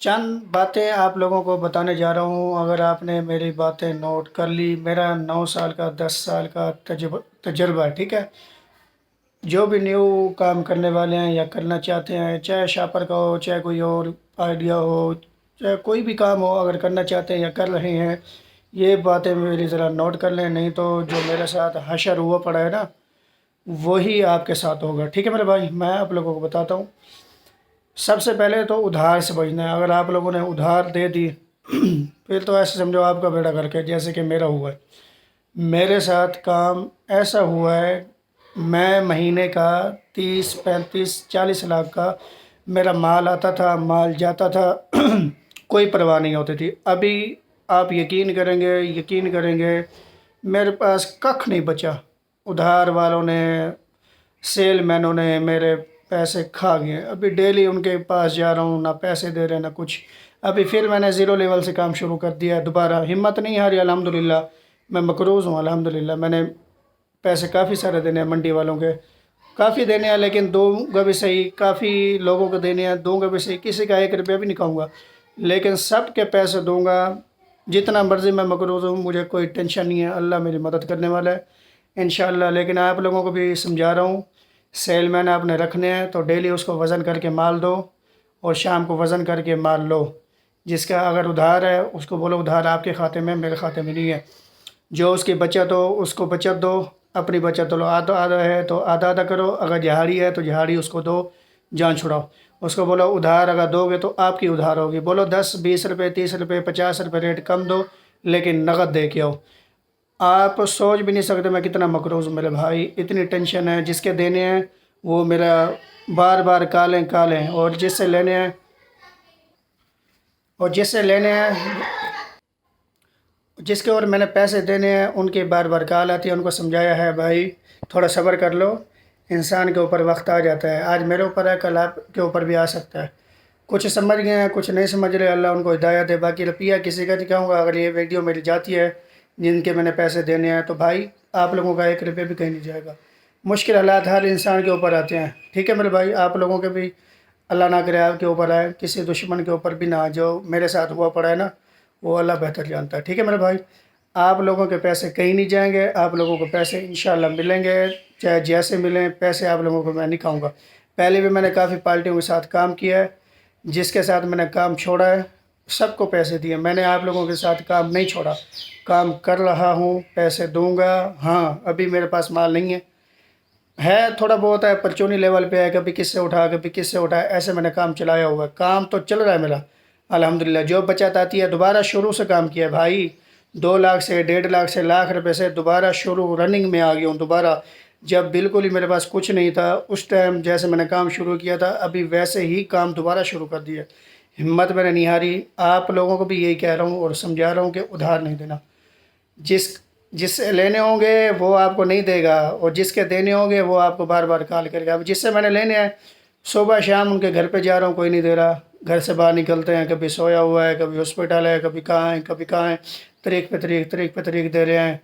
चंद बातें आप लोगों को बताने जा रहा हूँ। अगर आपने मेरी बातें नोट कर ली, मेरा 9 साल का 10 साल का तजुर्बा है, ठीक है। जो भी न्यू काम करने वाले हैं या करना चाहते हैं, चाहे शॉपर का हो, चाहे कोई और आइडिया हो, चाहे कोई भी काम हो, अगर करना चाहते हैं या कर रहे हैं, ये बातें मेरी ज़रा नोट कर लें, नहीं तो जो मेरे साथ हशर हुआ पड़ा है ना, वही आपके साथ होगा, ठीक है मेरे भाई। मैं आप लोगों को बताता हूँ। सबसे पहले तो उधार से बचना है। अगर आप लोगों ने उधार दे दी फिर तो ऐसे समझो आपका बेड़ा गर्क है, जैसे कि मेरा हुआ है। मेरे साथ काम ऐसा हुआ है, मैं महीने का 30 35 40 लाख का मेरा माल आता था, माल जाता था कोई परवाह नहीं होती थी। अभी आप यकीन करेंगे, मेरे पास कख नहीं बचा। उधार वालों ने, सेल मैनों ने मेरे पैसे खा गए। अभी डेली उनके पास जा रहा हूँ, ना पैसे दे रहे ना कुछ। अभी फिर मैंने ज़ीरो लेवल से काम शुरू कर दिया है दोबारा। हिम्मत नहीं हारी, अल्हम्दुलिल्लाह। मैं मकरूज़ हूँ अल्हम्दुलिल्लाह। मैंने पैसे काफ़ी सारे देने हैं मंडी वालों के, काफ़ी देने हैं, लेकिन दूंगा भी सही, काफ़ी लोगों को देने हैं, दूंगा भी सही, किसी का 1 रुपया भी नहीं खाऊंगा, लेकिन सब के पैसे दूंगा। जितना मर्ज़ी मैं मकरूज़ हूँ, मुझे कोई टेंशन नहीं है, अल्लाह मेरी मदद करने वाला है इंशाअल्लाह। लेकिन आप लोगों को भी समझा रहा हूँ, सेल मैन आपने रखने हैं तो डेली उसको वज़न करके माल दो, और शाम को वज़न करके माल लो। जिसका अगर उधार है उसको बोलो उधार आपके खाते में, मेरे खाते में नहीं है। जो उसकी बचत हो उसको बचत दो, अपनी बचत लो। आधा आधा है तो आधा आधा करो, अगर दिहाड़ी है तो दिहाड़ी उसको दो, जान छुड़ाओ। उसको बोलो उधार अगर दोगे तो आपकी उधार होगी। बोलो 10 20 रुपये 30 रुपये 50 रुपये रेट कम दो, लेकिन नगद दे के आओ। आप सोच भी नहीं सकते मैं कितना मकरूज़ हूँ मेरे भाई। इतनी टेंशन है, जिसके देने हैं वो मेरा बार बार कालें कालें, और जिससे लेने हैं, जिसके और मैंने पैसे देने हैं उनकी बार बार कॉल आती है। उनको समझाया है भाई थोड़ा सब्र कर लो, इंसान के ऊपर वक्त आ जाता है। आज मेरे ऊपर है, कल आपके ऊपर भी आ सकता है। कुछ समझ गए हैं, कुछ नहीं समझ रहे, अल्लाह उनको हिदायत है। बाकी रुपया किसी का नहीं कहूँगा। अगर ये वीडियो मेरी जाती है, जिनके मैंने पैसे देने हैं, तो भाई आप लोगों का 1 रुपया भी कहीं नहीं जाएगा। मुश्किल हालात हर इंसान के ऊपर आते हैं, ठीक है मेरे भाई। आप लोगों के भी अल्लाह ना करे आपके ऊपर आए, किसी दुश्मन के ऊपर भी ना आए। जो मेरे साथ हुआ पड़ा है ना, वो अल्लाह बेहतर जानता है, ठीक है मेरे भाई। आप लोगों के पैसे कहीं नहीं जाएंगे, आप लोगों को पैसे इंशाल्लाह मिलेंगे। चाहे जैसे मिलें पैसे, आप लोगों को मैं नहीं खाऊंगा। पहले भी मैंने काफ़ी पार्टियों के साथ काम किया है, जिसके साथ मैंने काम छोड़ा है सबको पैसे दिए। मैंने आप लोगों के साथ काम नहीं छोड़ा, काम कर रहा हूँ, पैसे दूंगा। हाँ, अभी मेरे पास माल नहीं है थोड़ा बहुत है, परचूनी लेवल पे है, कभी किससे उठा कभी किससे उठा, ऐसे मैंने काम चलाया हुआ है। काम तो चल रहा है मेरा अल्हम्दुलिल्लाह। जो बचत आती है दोबारा शुरू से काम किया है भाई। 2 लाख से 1.5 लाख से लाख रुपए से दोबारा शुरू रनिंग में आ गया हूँ दोबारा। जब बिल्कुल ही मेरे पास कुछ नहीं था, उस टाइम जैसे मैंने काम शुरू किया था, अभी वैसे ही काम दोबारा शुरू कर दिया। हिम्मत मैंने नहीं हारी। आप लोगों को भी यही कह रहा हूँ और समझा रहा हूँ कि उधार नहीं देना। जिस जिससे लेने होंगे वो आपको नहीं देगा, और जिसके देने होंगे वो आपको बार बार कॉल करेगा। अब जिससे मैंने लेने हैं, सुबह शाम उनके घर पे जा रहा हूँ, कोई नहीं दे रहा। घर से बाहर निकलते हैं, कभी सोया हुआ है, कभी हॉस्पिटल है, कभी कहाँ है, कभी कहाँ है। तरीक पे तरीक दे रहे हैं।